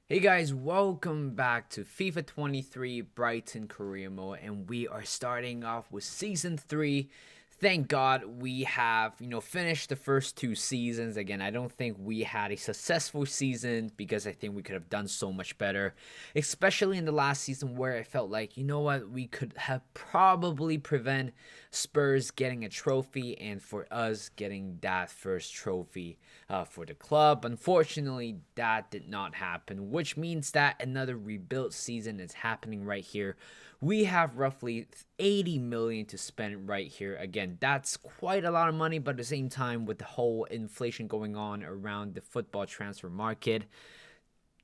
Hey guys, welcome back to FIFA 23 Brighton Career Mode, and we are starting off with Season 3. Thank God we have, finished the first two seasons. Again, I don't think we had a successful season because I think we could have done so much better, especially in the last season where I felt like, we could have probably prevent Spurs getting a trophy and for us getting that first trophy for the club. Unfortunately, that did not happen, which means that another rebuild season is happening right here. We have roughly 80 million to spend right here. Again, that's quite a lot of money, but at the same time, with the whole inflation going on around the football transfer market,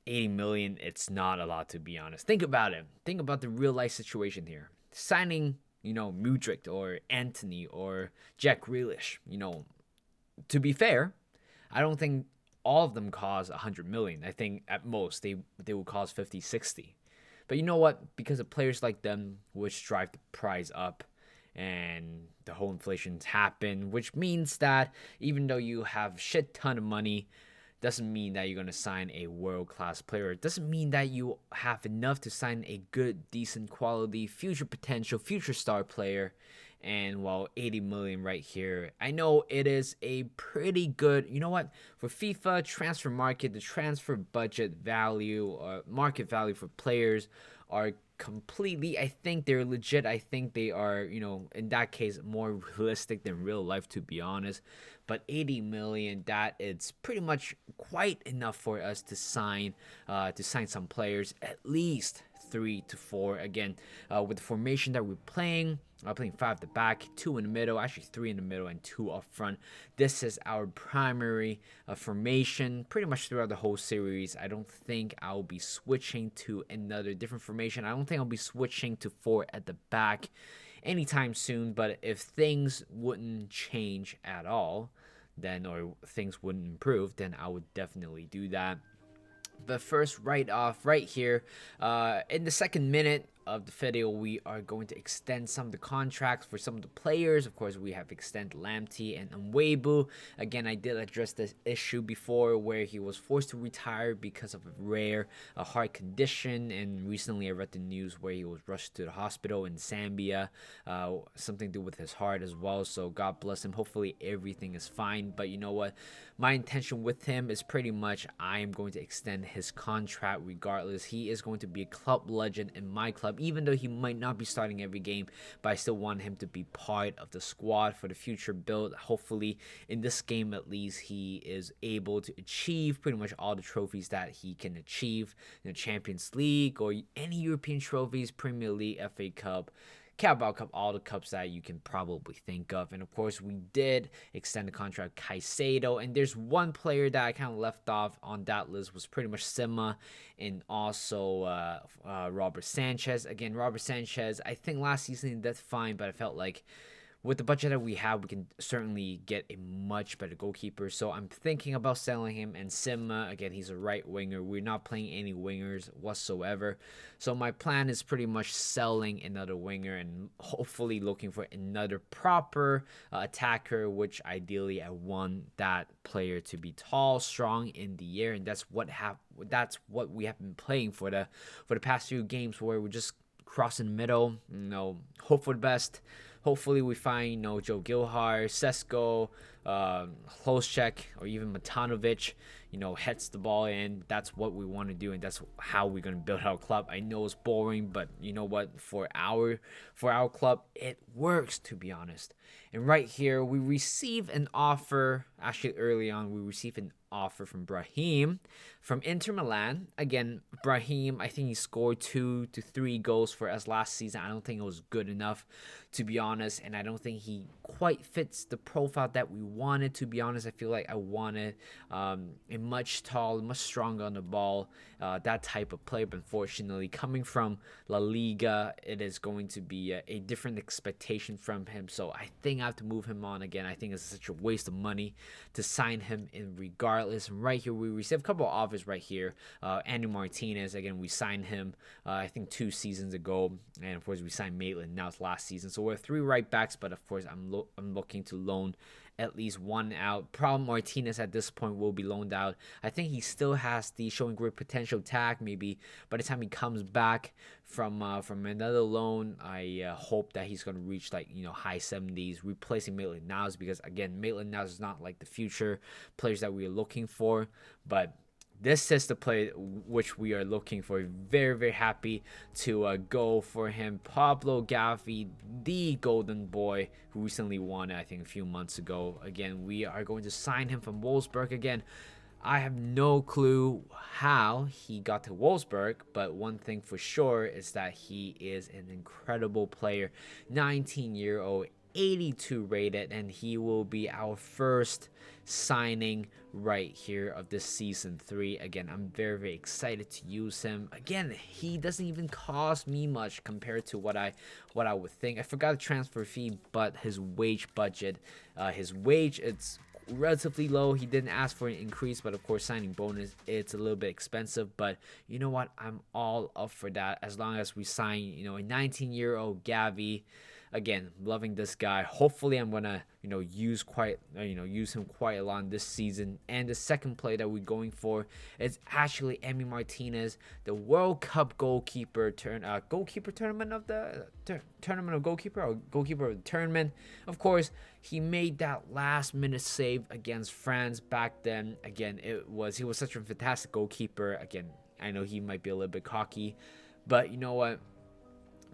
80 million, it's not a lot, to be honest. Think about it. Think about the real life situation here. Signing, Mudryk or Anthony or Jack Grealish, to be fair, I don't think all of them cost 100 million. I think at most they will cost 50, 60. But you know what? Because of players like them, which drive the price up, and the whole inflation's happened, which means that even though you have shit ton of money, doesn't mean that you're gonna sign a world class player. It doesn't mean that you have enough to sign a good, decent quality, future potential, future star player. And while 80 million right here, I know it is a pretty good, for FIFA transfer market, the transfer budget value, market value for players are completely, I think they're legit. I think they are, in that case, more realistic than real life, to be honest. But 80 million, that it's pretty much quite enough for us to sign some players, at least 3 to 4. Again, with the formation that we're playing, playing five at the back, two in the middle, actually three in the middle and two up front. This is our primary formation pretty much throughout the whole series. I don't think I'll be switching to another different formation. I don't think I'll be switching to four at the back anytime soon. But if things wouldn't change at all, then or things wouldn't improve, then I would definitely do that. But first, right off, right here, in the second minute of the video, we are going to extend some of the contracts for some of the players. Of course, we have extended Lamptey and Mwebu. Again, I did address this issue before where he was forced to retire because of a rare heart condition. And recently, I read the news where he was rushed to the hospital in Zambia, something to do with his heart as well. So God bless him. Hopefully, everything is fine. But you know what? My intention with him is pretty much I am going to extend his contract regardless. He is going to be a club legend in my club, even though he might not be starting every game, but I still want him to be part of the squad for the future build. Hopefully, in this game at least, he is able to achieve pretty much all the trophies that he can achieve in the Champions League or any European trophies, Premier League, FA Cup, Carabao Cup, all the cups that you can probably think of. And of course, we did extend the contract Caicedo. And there's one player that I kind of left off on that list was pretty much Sima and also Robert Sanchez. Again, Robert Sanchez, I think last season that's fine, but I felt like with the budget that we have, we can certainly get a much better goalkeeper. So I'm thinking about selling him. And Sima, again, he's a right winger. We're not playing any wingers whatsoever. So my plan is pretty much selling another winger and hopefully looking for another proper attacker, which ideally I want that player to be tall, strong in the air, and that's what we have been playing for the past few games where we're just crossing the middle. Hope for the best. Hopefully we find, Joe Gilhar, Sesko, Hlošek, or even Matanovic, heads the ball in. That's what we want to do, and that's how we're going to build our club. I know it's boring, but you know what? For our club, it works, to be honest. And right here, we receive an offer. Actually, early on, we receive an offer from Brahim from Inter Milan. Again, Brahim, I think he scored 2 to 3 goals for us last season. I don't think it was good enough, to be honest, and I don't think he quite fits the profile that we wanted, to be honest. I feel like I wanted a much taller, much stronger on the ball, that type of player. But unfortunately, coming from La Liga, it is going to be a different expectation from him. So I think I have to move him on again. I think it's such a waste of money to sign him in regardless. And right here, we received a couple of offers right here. Andy Martinez, again, we signed him, I think 2 seasons ago. And of course, we signed Maitland. Now it's last season. So we're 3 right backs, but of course, I'm looking to loan at least one out. Problem Martinez at this point will be loaned out. I think he still has the showing great potential tag. Maybe by the time he comes back from another loan, I hope that he's gonna reach like high 70s, replacing Maitland-Niles, because again, Maitland-Niles is not like the future players that we are looking for, but this is the play which we are looking for. Very, very happy to go for him. Pablo Gavi, the golden boy, who recently won, I think, a few months ago. Again, we are going to sign him from Wolfsburg. Again, I have no clue how he got to Wolfsburg, but one thing for sure is that he is an incredible player. 19-year-old, 82 rated, and he will be our first signing right here of this season 3. Again, I'm very, very excited to use him. Again, he doesn't even cost me much compared to what I would think. I forgot the transfer fee, but his wage budget, his wage, it's relatively low. He didn't ask for an increase, but of course signing bonus, it's a little bit expensive, but you know what, I'm all up for that as long as we sign a 19-year-old Gavi. Again, loving this guy. Hopefully I'm gonna use him quite a lot this season. And the second play that we're going for is actually Emi Martinez, the World Cup goalkeeper tournament of the tournament of goalkeeper, or goalkeeper of the tournament. Of course, he made that last minute save against France back then. Again, he was such a fantastic goalkeeper. Again, I know he might be a little bit cocky, but you know what?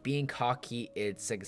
Being cocky, it's like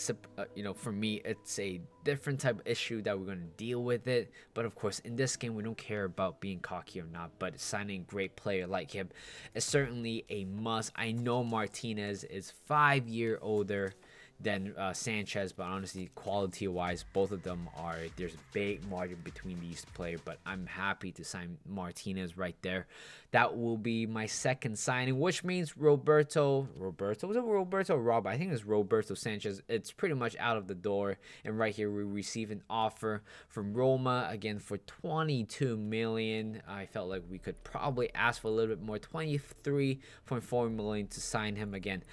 for me, it's a different type of issue that we're going to deal with it. But of course, in this game, we don't care about being cocky or not, but signing a great player like him is certainly a must. I know Martinez is 5 years older than Sanchez, but honestly, quality-wise, both of them there's a big margin between these players, but I'm happy to sign Martinez right there. That will be my second signing, which means Roberto, Rob? I think it's Roberto Sanchez. It's pretty much out of the door, and right here we receive an offer from Roma, again, for 22 million. I felt like we could probably ask for a little bit more, 23.4 million to sign him. Again,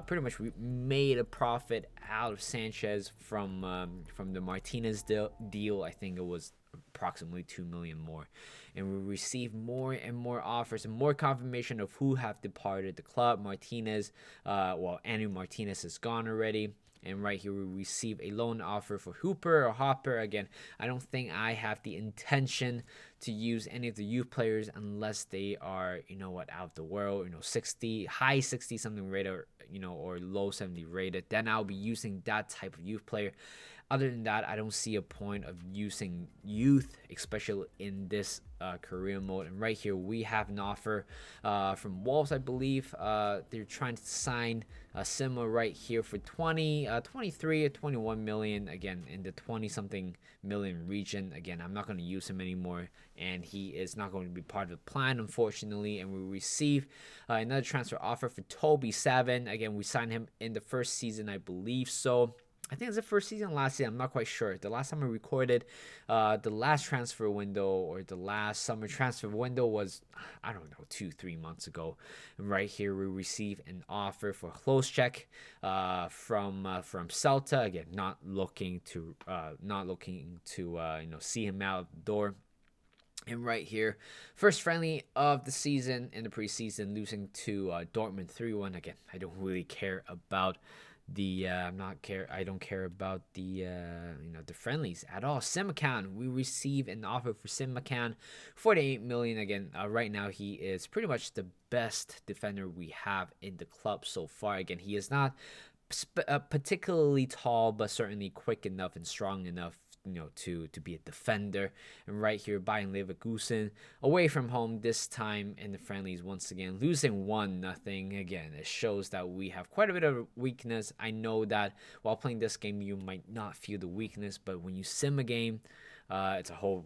pretty much we made a profit out of Sanchez from the Martinez deal. I think it was approximately 2 million more, and we receive more and more offers and more confirmation of who have departed the club. Andrew Martinez is gone already. And right here we receive a loan offer for Hopper. Again, I don't think I have the intention to use any of the youth players unless they are, out of the world, 60, high 60 something rated, or low 70 rated. Then I'll be using that type of youth player. Other than that, I don't see a point of using youth, especially in this career mode. And right here, we have an offer from Wolves, I believe. They're trying to sign similar right here for 23 or 21 million. Again, in the 20-something million region. Again, I'm not going to use him anymore, and he is not going to be part of the plan, unfortunately. And we receive another transfer offer for Toby Savin. Again, we signed him in the first season, I believe so. I think it's the first season, last season. I'm not quite sure. The last time I recorded, the last transfer window, or the last summer transfer window, was, I don't know, 2-3 months ago. And right here, we receive an offer for Hlošček from Celta. Again, not looking to see him out the door. And right here, first friendly of the season in the preseason, losing to Dortmund 3-1. Again, I don't really care about I don't care about the friendlies at all. Simakan, we receive an offer for Simakan, 48 million. Again, right now he is pretty much the best defender we have in the club so far. Again, he is not particularly tall, but certainly quick enough and strong enough to be a defender. And right here, Bayern Leverkusen away from home, this time in the friendlies, once again losing 1-0. Again, it shows that we have quite a bit of weakness. I know that while playing this game, you might not feel the weakness, but when you sim a game, it's a whole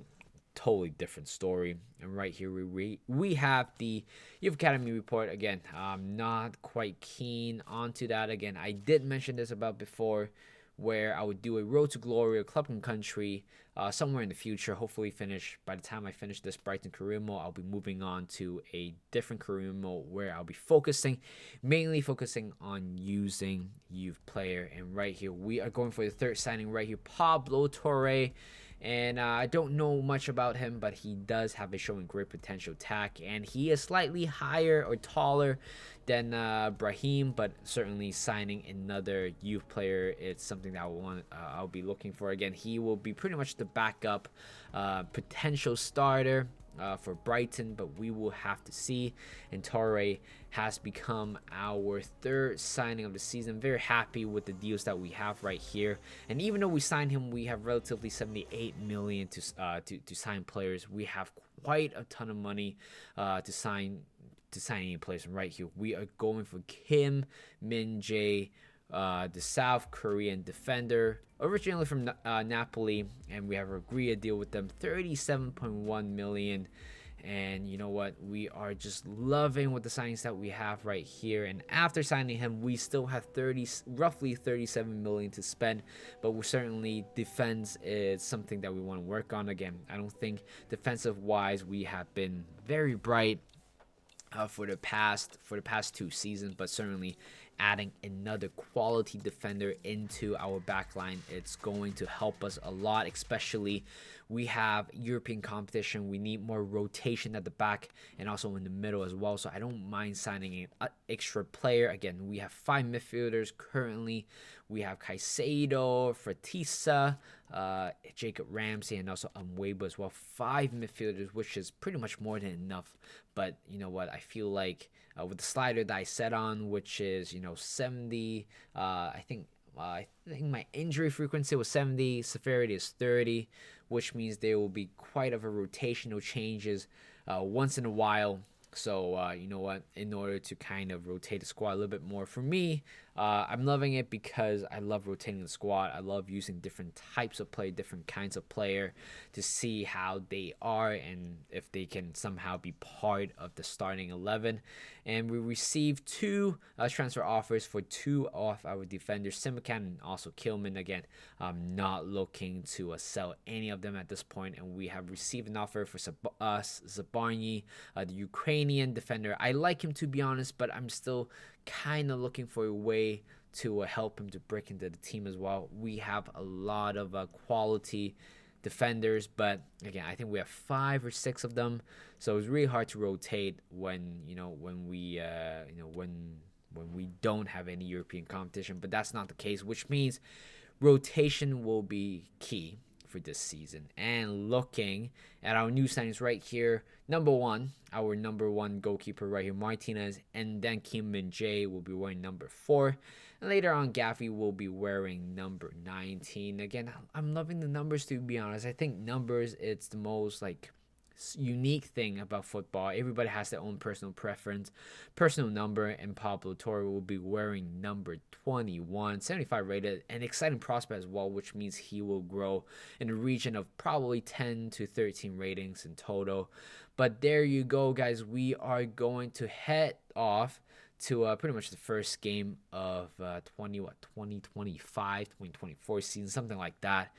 totally different story. And right here we have the Youth Academy report. Again, I'm not quite keen onto that. Again, I did mention this about before, where I would do a Road to Glory or Club and Country somewhere in the future. Hopefully by the time I finish this Brighton career mode, I'll be moving on to a different career mode where I'll be mainly focusing on using youth player. And right here, we are going for the third signing right here, Pablo Torre. And I don't know much about him, but he does have a showing great potential attack, and he is slightly higher or taller than Brahim, but certainly signing another youth player, it's something that I'll be looking for. Again, he will be pretty much the backup potential starter for Brighton, but we will have to see. And Torre has become our third signing of the season. Very happy with the deals that we have right here. And even though we signed him, we have relatively 78 million to sign players. We have quite a ton of money to sign any players. Right here, we are going for Kim Min-jae, the South Korean defender, originally from Napoli, and we have agreed a deal with them, 37.1 million. And you know what, we are just loving with the signings that we have right here. And after signing him, we still have roughly 37 million to spend, but we're certainly, defense is something that we want to work on. Again, I don't think defensive wise we have been very bright for the past 2 seasons, but certainly adding another quality defender into our backline, it's going to help us a lot. Especially, we have European competition, we need more rotation at the back and also in the middle as well. So I don't mind signing an extra player. Again, we have 5 midfielders currently. We have Caicedo, Fratisa, Jacob Ramsey, and also Umweba as well. 5 midfielders, which is pretty much more than enough. But you know what, I feel like with the slider that I set on, which is 70, I think my injury frequency was 70, severity is 30, which means there will be quite of a rotational changes once in a while. So you know what, in order to kind of rotate the squad a little bit more, for me, I'm loving it because I love rotating the squad. I love using different types of play, different kinds of player, to see how they are and if they can somehow be part of the starting 11. And we received 2 transfer offers for 2 of our defenders, Simikan and also Kilman. Again, I'm not looking to sell any of them at this point. And we have received an offer for Zabarny, the Ukrainian defender. I like him, to be honest, but I'm still kind of looking for a way to help him to break into the team as well. We have a lot of quality defenders, but again, I think we have 5 or 6 of them, so it's really hard to rotate when we don't have any European competition. But that's not the case, which means rotation will be key for this season. And looking at our new signings right here, our number one goalkeeper right here, Martinez, and then Kim Min-jae will be wearing number 4. And later on, Gaffey will be wearing number 19. Again, I'm loving the numbers, to be honest. I think numbers, it's the most unique thing about football. Everybody has their own personal preference, personal number, and Pablo Torre will be wearing number 21, 75 rated, an exciting prospect as well, which means he will grow in the region of probably 10 to 13 ratings in total. But there you go, guys. We are going to head off to pretty much the first game of 2024 season, something like that.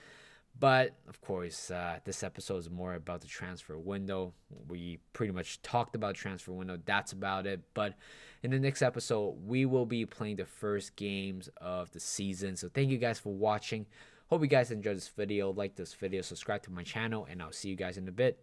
But of course, this episode is more about the transfer window. We pretty much talked about transfer window. That's about it. But in the next episode, we will be playing the first games of the season. So thank you guys for watching. Hope you guys enjoyed this video. Like this video, subscribe to my channel, and I'll see you guys in a bit.